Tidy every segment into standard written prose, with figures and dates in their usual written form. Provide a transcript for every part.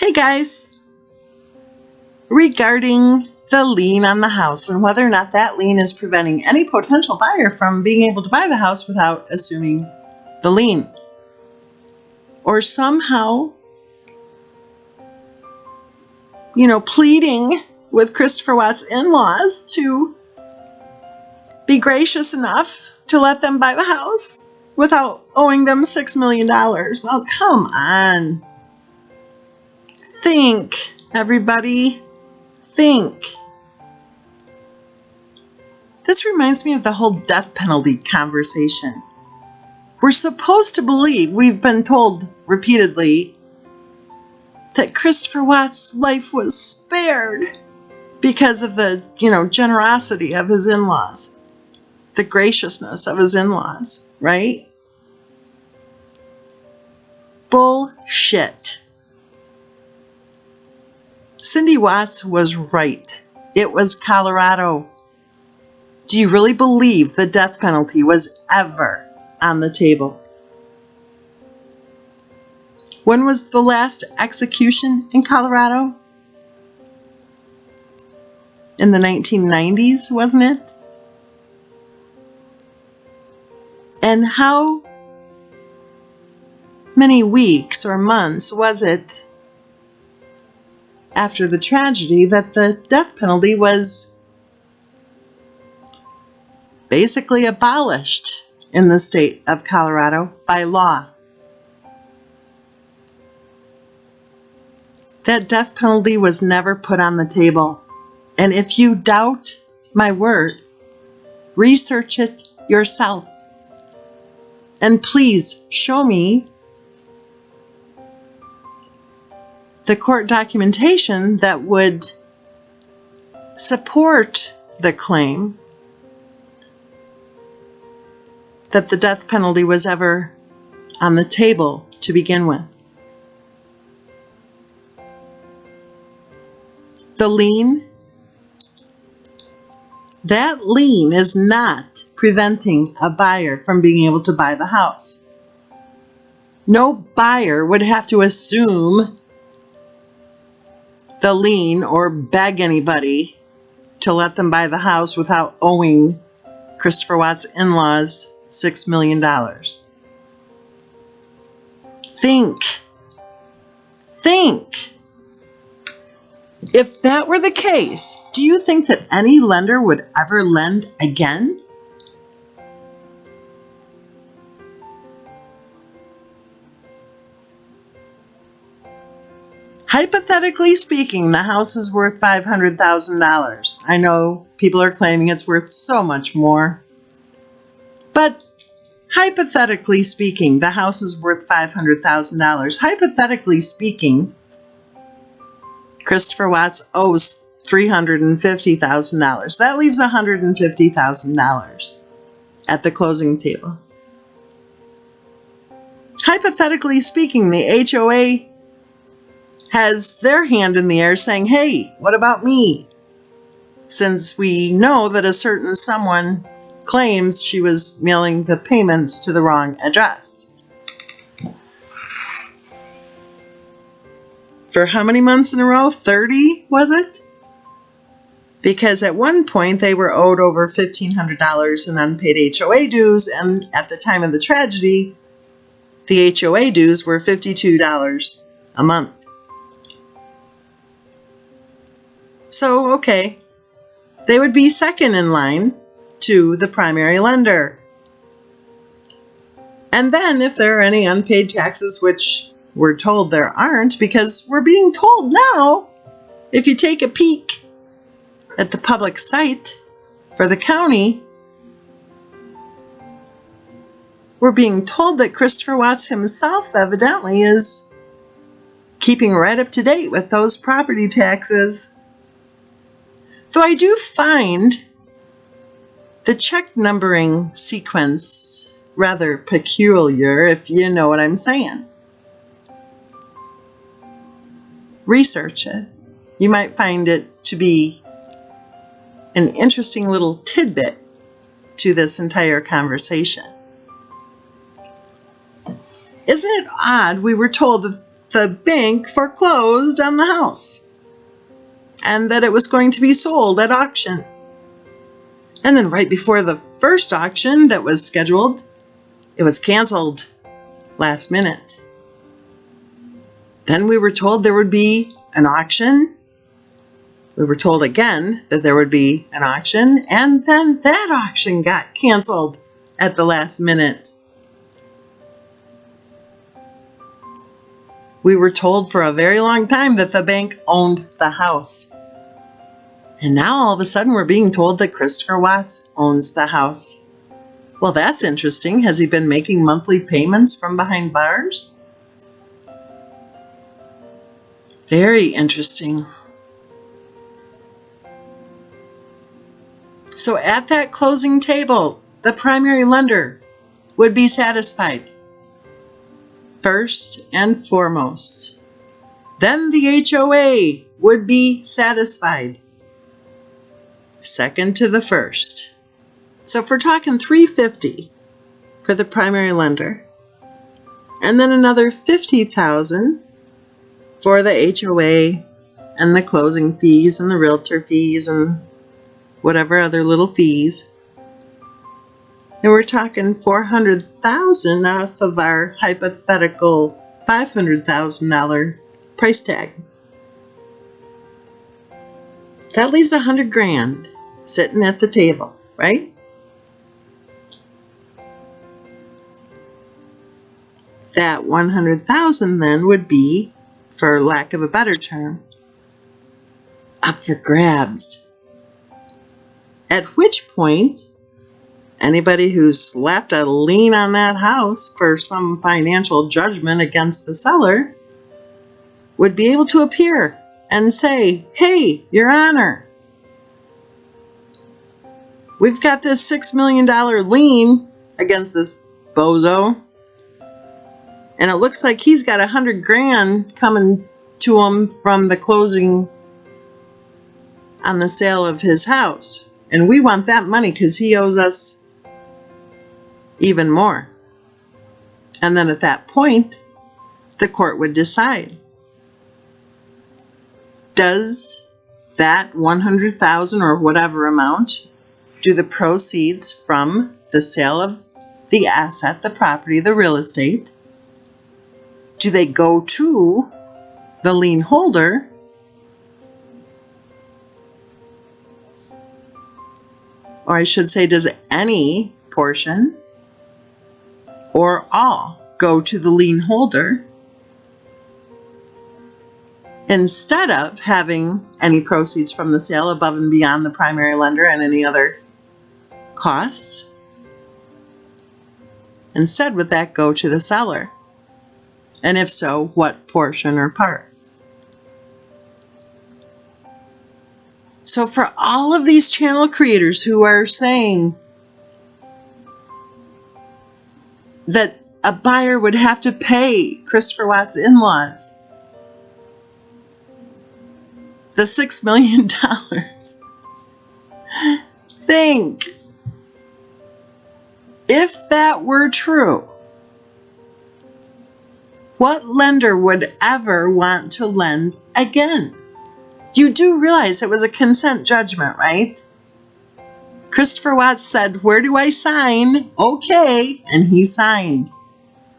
Hey guys, regarding the lien on the house and whether or not that lien is preventing any potential buyer from being able to buy the house without assuming the lien, or somehow, pleading with Christopher Watt's in-laws to be gracious enough to let them buy the house without owing them $6 million. Oh, come on. Think, everybody. Think. This reminds me of the whole death penalty conversation. We're supposed to believe, we've been told repeatedly, that Christopher Watt's life was spared because of the, generosity of his in-laws, the graciousness of his in-laws, right? Bullshit. Cindy Watts was right. It was Colorado. Do you really believe the death penalty was ever on the table? When was the last execution in Colorado? In the 1990s, wasn't it? And how many weeks or months was it after the tragedy that the death penalty was basically abolished in the state of Colorado by law? That death penalty was never put on the table. And if you doubt my word, research it yourself. And please show me the court documentation that would support the claim that the death penalty was ever on the table to begin with. The lien, that lien is not preventing a buyer from being able to buy the house. No buyer would have to assume the lien or beg anybody to let them buy the house without owing Christopher Watt's in-laws $6 million. Think. If that were the case, do you think that any lender would ever lend again? Hypothetically speaking, the house is worth $500,000. I know people are claiming it's worth so much more. But hypothetically speaking, the house is worth $500,000. Hypothetically speaking, Christopher Watts owes $350,000. That leaves $150,000 at the closing table. Hypothetically speaking, the HOA has their hand in the air saying, hey, what about me? Since we know that a certain someone claims she was mailing the payments to the wrong address. For how many months in a row? 30, was it? Because at one point they were owed over $1,500 in unpaid HOA dues, and at the time of the tragedy, the HOA dues were $52 a month. So, okay, they would be second in line to the primary lender. And then if there are any unpaid taxes, which we're told there aren't, because we're being told now, if you take a peek at the public site for the county, we're being told that Christopher Watts himself evidently is keeping right up to date with those property taxes. So I do find the check numbering sequence rather peculiar, if you know what I'm saying. Research it. You might find it to be an interesting little tidbit to this entire conversation. Isn't it odd? We were told that the bank foreclosed on the house and that it was going to be sold at auction. And then right before the first auction that was scheduled, it was canceled last minute. Then we were told there would be an auction. We were told again that there would be an auction, and then that auction got canceled at the last minute. We were told for a very long time that the bank owned the house. And now all of a sudden we're being told that Christopher Watts owns the house. Well, that's interesting. Has he been making monthly payments from behind bars? Very interesting. So at that closing table, the primary lender would be satisfied. First and foremost. Then the HOA would be satisfied. Second to the first. So if we're talking $350 for the primary lender, and then another $50,000 for the HOA and the closing fees and the realtor fees and whatever other little fees, and we're talking $400,000 off of our hypothetical $500,000 price tag. That leaves $100,000 sitting at the table, right? That $100,000 then would be, for lack of a better term, up for grabs. At which point, anybody who's slapped a lien on that house for some financial judgment against the seller would be able to appear and say, "Hey, Your Honor, we've got this $6 million lien against this bozo, and it looks like he's got $100,000 coming to him from the closing on the sale of his house. And we want that money because he owes us even more." And then at that point, the court would decide. Does that $100,000 or whatever amount, do the proceeds from the sale of the asset, the property, the real estate, do they go to the lien holder, or I should say, does any portion or all go to the lien holder instead of having any proceeds from the sale above and beyond the primary lender and any other costs? Instead, would that go to the seller? And if so, what portion or part? So for all of these channel creators who are saying that a buyer would have to pay Christopher Watts' in-laws the $6 million, think, if that were true, what lender would ever want to lend again? You do realize it was a consent judgment, right? Christopher Watts said, "Where do I sign?" Okay, and he signed,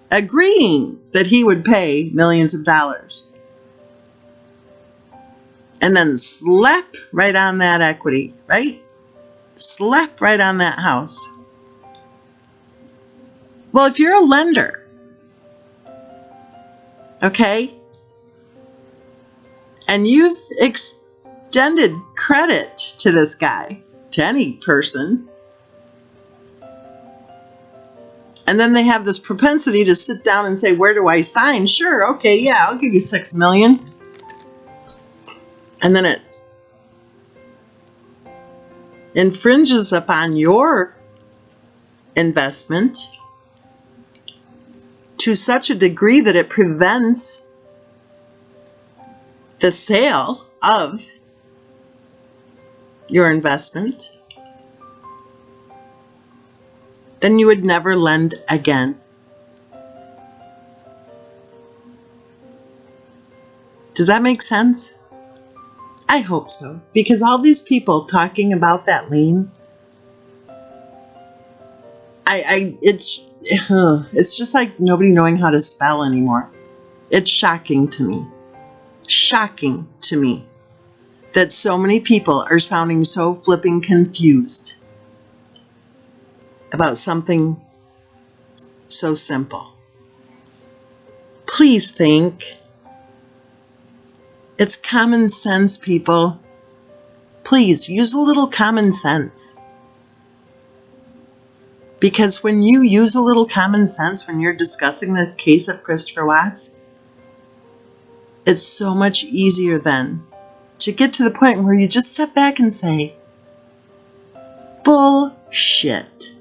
agreeing that he would pay millions of dollars. And then slap right on that equity, right? Slap right on that house. Well, if you're a lender, okay, and you've extended credit to this guy, to any person, and then they have this propensity to sit down and say, "Where do I sign?" Sure, okay, yeah, I'll give you $6 million. And then it infringes upon your investment to such a degree that it prevents the sale of your investment, then you would never lend again. Does that make sense? I hope so, because all these people talking about that lien, it's just like nobody knowing how to spell anymore. It's shocking to me that so many people are sounding so flipping confused about something so simple. Please think. It's common sense, people. Please use a little common sense. Because when you use a little common sense when you're discussing the case of Christopher Watts, it's so much easier then to get to the point where you just step back and say, bullshit.